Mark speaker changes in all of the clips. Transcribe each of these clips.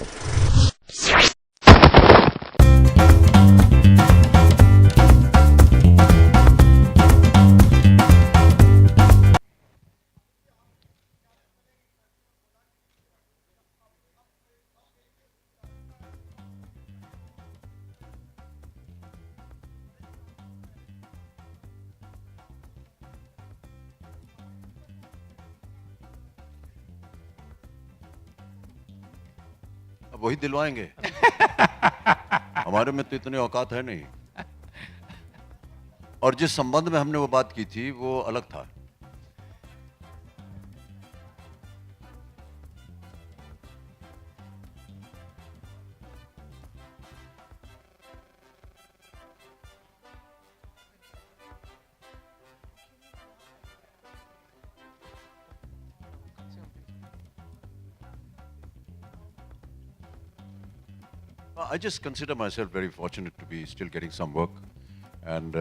Speaker 1: अब वही दिलवाएंगे। हमारे में तो इतनी औकात है नहीं। और जिस संबंध में हमने वो बात की थी वो अलग था। I just consider myself very fortunate to be still getting some work, and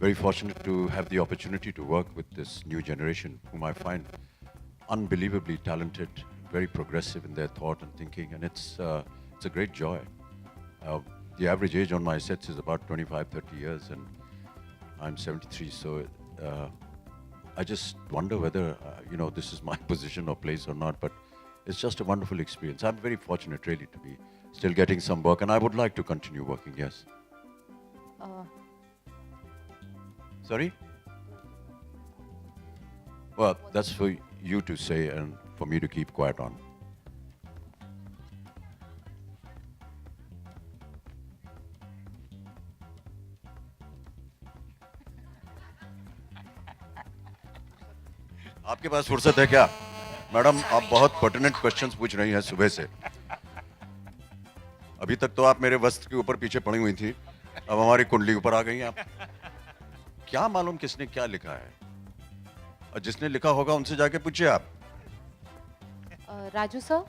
Speaker 1: very fortunate to have the opportunity to work with this new generation, whom I find unbelievably talented, very progressive in their thought and thinking, and it's a great joy. The average age on my sets is about 25, 30 years, and I'm 73, so I just wonder whether, this is my position or place or not, but it's just a wonderful experience. I'm very fortunate, really, to be still getting some work, and I would like to continue working, yes. Sorry? Well, that's for you to say and for me to keep quiet on. आपके पास फुर्सत है क्या? Madam, आप बहुत pertinent questions पूछ रही हैं सुबह से। अभी तक तो आप मेरे वस्त्र के ऊपर पीछे पड़ी हुई थी, अब हमारी कुंडली ऊपर आ गई हैं आप। क्या मालूम किसने क्या लिखा है, और जिसने लिखा होगा उनसे जाके पूछिए आप।
Speaker 2: Raju sir,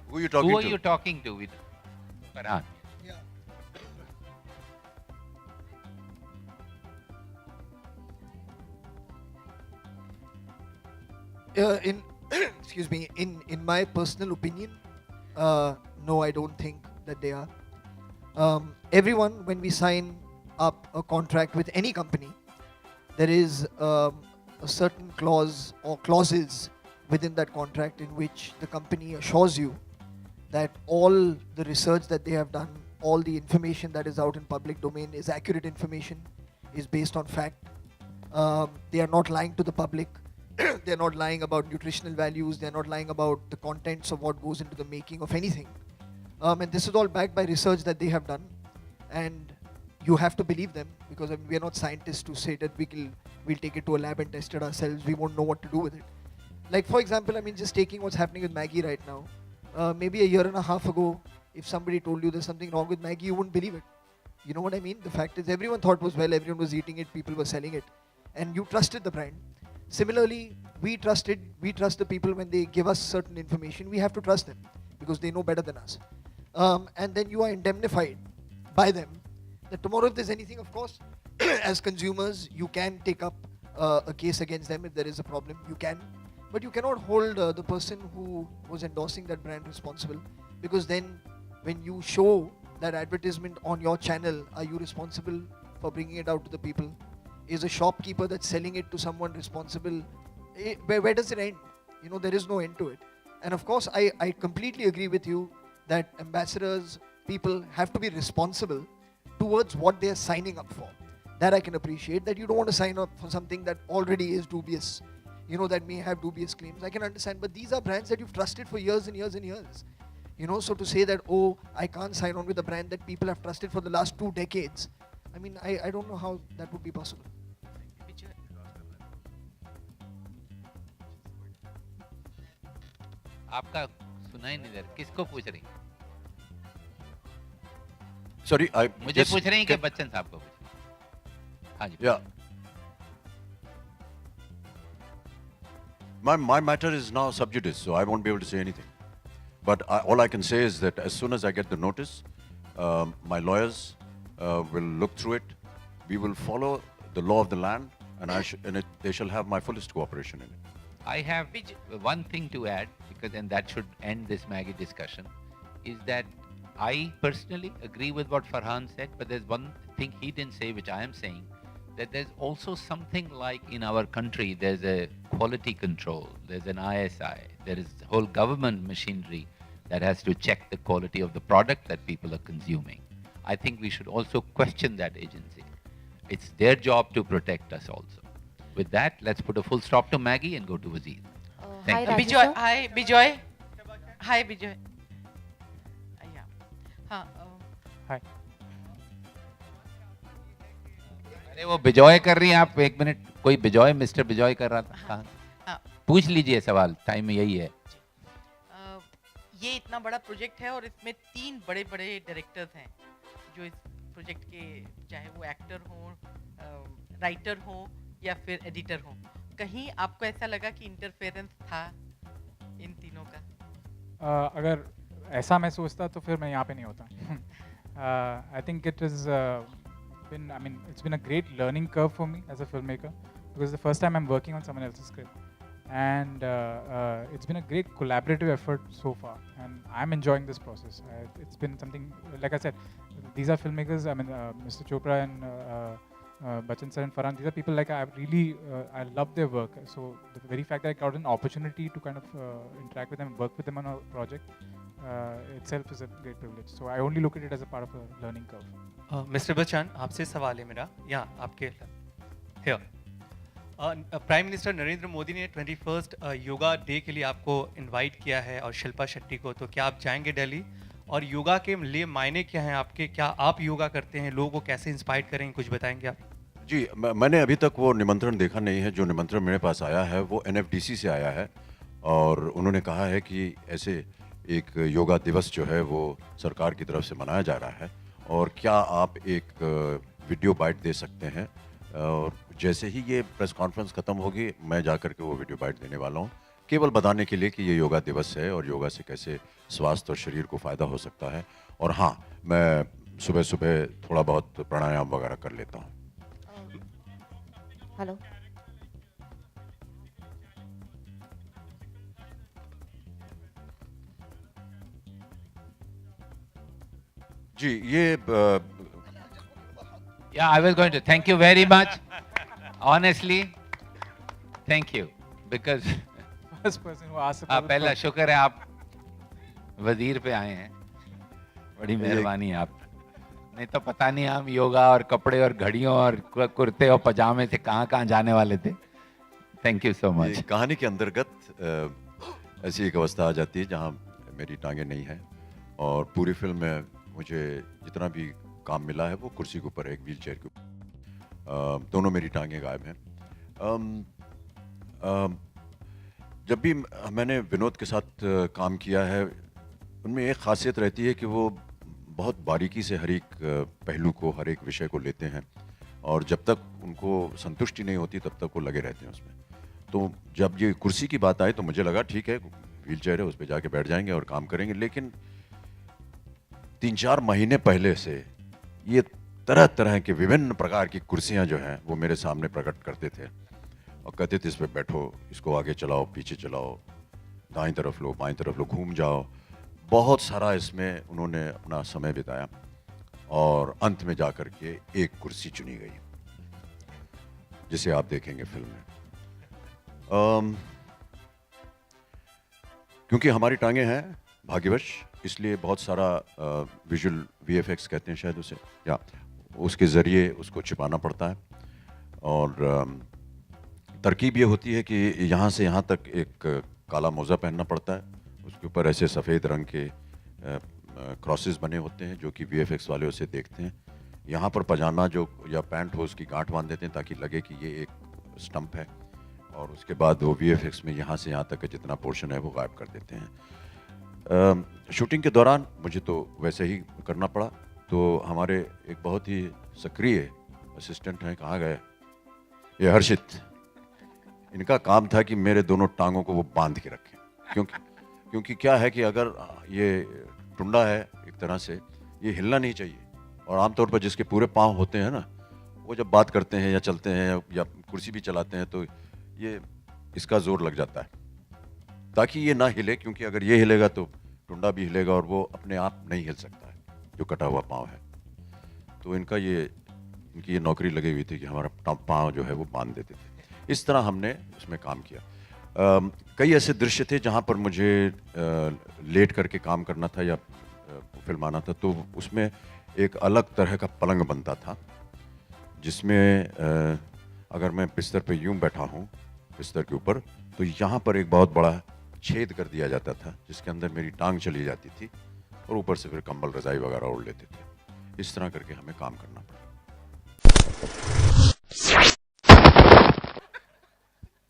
Speaker 1: Who are you
Speaker 3: Who
Speaker 1: talking
Speaker 3: are
Speaker 1: to?
Speaker 3: you talking to with Farhan?
Speaker 4: In excuse me, in my personal opinion, no, I don't think that they are. Everyone, when we sign up a contract with any company, there is a certain clause or clauses within that contract in which the company assures you that all the research that they have done, all the information that is out in public domain is accurate information, is based on fact. They are not lying to the public. They're not lying about nutritional values. They're not lying about the contents of what goes into the making of anything. And this is all backed by research that they have done. And you have to believe them, because we are not scientists to say that we'll take it to a lab and test it ourselves. We won't know what to do with it. Like, for example, just taking what's happening with Maggie right now. Maybe a year and a half ago, if somebody told you there's something wrong with Maggie, you wouldn't believe it. You know what I mean? The fact is, everyone thought it was well, everyone was eating it, people were selling it, and you trusted the brand. Similarly, we trust the people when they give us certain information. We have to trust them because they know better than us. And then you are indemnified by them that tomorrow if there's anything, of course, as consumers, you can take up a case against them if there is a problem. You can. But you cannot hold the person who was endorsing that brand responsible, because then when you show that advertisement on your channel, are you responsible for bringing it out to the people? Is a shopkeeper that's selling it to someone responsible? Where does it end? There is no end to it. And of course, I completely agree with you that ambassadors, people have to be responsible towards what they are signing up for. That I can appreciate, that you don't want to sign up for something that already is dubious, that may have dubious claims. I can understand, but these are brands that you've trusted for years and years and years. So to say that, oh, I can't sign on with a brand that people have trusted for the last 2 decades, I don't know how that would be possible.
Speaker 3: आपका सुना ही नहीं दे रहा, किसको पूछ रही?
Speaker 1: Sorry,
Speaker 3: मुझे पूछ रही हैं कि बच्चन साहब को पूछ? हाँ जी.
Speaker 1: Yeah. My matter is now sub judice, so I won't be able to say anything. But all I can say is that as soon as I get the notice, My lawyers will look through it. We will follow the law of the land, and they shall have my fullest cooperation in it.
Speaker 3: I have one thing to add, because and that should end this Maggie discussion, is that I personally agree with what Farhan said, but there's one thing he didn't say, which I am saying, that there's also something like in our country, there's a quality control, there's an ISI, there is whole government machinery that has to check the quality of the product that people are consuming. I think we should also question that agency. It's their job to protect us also. With that, let's put a full stop to Maggie and go to Wazir. Thank you.
Speaker 2: Rajesh
Speaker 5: Bijoy,
Speaker 2: sir?
Speaker 5: hi, Bijoy. Hi, Bijoy. Yeah. हाँ,
Speaker 6: Hi.
Speaker 3: अरे वो बिजॉय कर रही हैं आप, एक minute, कोई Bijoy, mister Bijoy कर रहा था। हाँ।
Speaker 5: हाँ।
Speaker 3: पूछ लीजिए सवाल, टाइम यही है।
Speaker 5: ये इतना बड़ा प्रोजेक्ट है और इसमें 3 बड़े-बड़े डायरेक्टर्स हैं जो इस प्रोजेक्ट के, चाहे वो एक्टर हो, राइटर हो या फिर एडिटर हो। कहीं आपको ऐसा लगा कि इंटरफेरेंस था इन तीनों का?
Speaker 6: अगर ऐसा मैं सोचता तो फिर मैं यहाँ पे नहीं होता। I think it has it's been a great learning curve for me as a filmmaker, because the first time I'm working on someone else's script, and it's been a great collaborative effort so far, and I'm enjoying this process. It's been something, like I said, these are filmmakers. Mr. Chopra and Bachchan sir and Farhan, these are people like I love their work. So the very fact that I got an opportunity to kind of interact with them, work with them on a project itself is a great privilege. So I only look at it as a part of a learning curve.
Speaker 7: Mister Bachchan, आपसे सवाल है मेरा, यहाँ आपके here. Prime minister Narendra Modi ने 21st yoga day के लिए आपको इनवाइट किया है और शिल्पा शेट्टी को, तो क्या आप जाएंगे दिल्ली? और योगा के लिए मायने क्या हैं आपके? क्या आप योगा करते हैं? लोगों को कैसे इंस्पायर करेंगे, कुछ बताएंगे आप?
Speaker 1: जी, मैंने अभी तक वो निमंत्रण देखा नहीं है। जो निमंत्रण मेरे पास आया है वो NFDC से आया है, और उन्होंने कहा है कि ऐसे एक योगा दिवस जो है वो सरकार की तरफ से मनाया जा रहा है, और क्या आप एक वीडियो बाइट दे सकते हैं। और जैसे ही ये प्रेस कॉन्फ्रेंस ख़त्म होगी, मैं जा कर के वो वीडियो बाइट देने वाला हूँ, केवल बताने के लिए कि ये योगा दिवस है और योगा से कैसे स्वास्थ्य और शरीर को फ़ायदा हो सकता है। और हाँ, मैं सुबह सुबह थोड़ा बहुत प्राणायाम वगैरह कर लेता हूँ।
Speaker 2: हेलो।
Speaker 1: जी, ये
Speaker 3: Yeah, I was going to thank you very much. Honestly, thank you, because
Speaker 6: First person who asked
Speaker 3: हाँ,
Speaker 6: about
Speaker 3: पहला शुक्र है आप वजीर पे आए हैं, बड़ी मेहरबानी है आप। नहीं तो पता नहीं हम योगा और कपड़े और घड़ियों और कुर्ते और पजामे से कहाँ कहाँ जाने वाले थे। Thank you so much.
Speaker 1: कहानी के अंतर्गत ऐसी एक अवस्था आ जाती है जहाँ मेरी टांगें नहीं हैं, और पूरी फिल्म में मुझे जितना भी काम मिला है वो कुर्सी के ऊपर है, एक व्हील चेयर के ऊपर। दोनों मेरी टांगें गायब हैं। जब भी मैंने विनोद के साथ काम किया है, उनमें एक खासियत रहती है कि वो बहुत बारीकी से हर एक पहलू को, हर एक विषय को लेते हैं, और जब तक उनको संतुष्टि नहीं होती तब तक वो लगे रहते हैं उसमें। तो जब ये कुर्सी की बात आई तो मुझे लगा ठीक है, व्हील चेयर है, उस पर जाके बैठ जाएंगे और काम करेंगे। लेकिन 3-4 महीने पहले से ये तरह तरह के विभिन्न प्रकार की कुर्सियां जो हैं वो मेरे सामने प्रकट करते थे और कहते थे इस पे बैठो, इसको आगे चलाओ, पीछे चलाओ, दाईं तरफ लो, बाईं तरफ लो, घूम जाओ। बहुत सारा इसमें उन्होंने अपना समय बिताया, और अंत में जा कर के एक कुर्सी चुनी गई जिसे आप देखेंगे फिल्म में। क्योंकि हमारी टांगें हैं भाग्यवश, इसलिए बहुत सारा विजुअल VFX कहते हैं शायद उसे, या उसके ज़रिए उसको छिपाना पड़ता है। और तरकीब ये होती है कि यहाँ से यहाँ तक एक काला मोज़ा पहनना पड़ता है, उसके ऊपर ऐसे सफ़ेद रंग के क्रॉसेस बने होते हैं जो कि VFX वाले उसे देखते हैं। यहाँ पर पजामा जो या पैंट हो उसकी गांठ बांध देते हैं ताकि लगे कि ये एक स्टंप है, और उसके बाद वो VFX में यहाँ से यहाँ तक का जितना पोर्शन है वो गायब कर देते हैं। शूटिंग के दौरान मुझे तो वैसे ही करना पड़ा। तो हमारे एक बहुत ही सक्रिय असिस्टेंट हैं, कहाँ गए, ये हर्षित, इनका काम था कि मेरे दोनों टांगों को वो बांध के रखें। क्योंकि क्या है कि अगर ये टुंडा है एक तरह से, ये हिलना नहीं चाहिए। और आमतौर पर जिसके पूरे पाँव होते हैं ना, वो जब बात करते हैं या चलते हैं या कुर्सी भी चलाते हैं तो ये इसका जोर लग जाता है, ताकि ये ना हिले, क्योंकि अगर ये हिलेगा तो टुंडा भी हिलेगा और वो अपने आप नहीं हिल सकता है जो कटा हुआ पाँव है। तो इनकी ये नौकरी लगी हुई थी कि हमारा पाँव जो है वो बांध देते थे। इस तरह हमने उसमें काम किया। कई ऐसे दृश्य थे जहाँ पर मुझे लेट करके काम करना था या फिल्माना था, तो उसमें एक अलग तरह का पलंग बनता था, जिसमें अगर मैं बिस्तर पे यूं बैठा हूं बिस्तर के ऊपर, तो यहाँ पर एक बहुत बड़ा छेद कर दिया जाता था जिसके अंदर मेरी टांग चली जाती थी और ऊपर से फिर कंबल रजाई वगैरह ओढ़ लेते थे। इस तरह करके हमें काम करना पड़ा।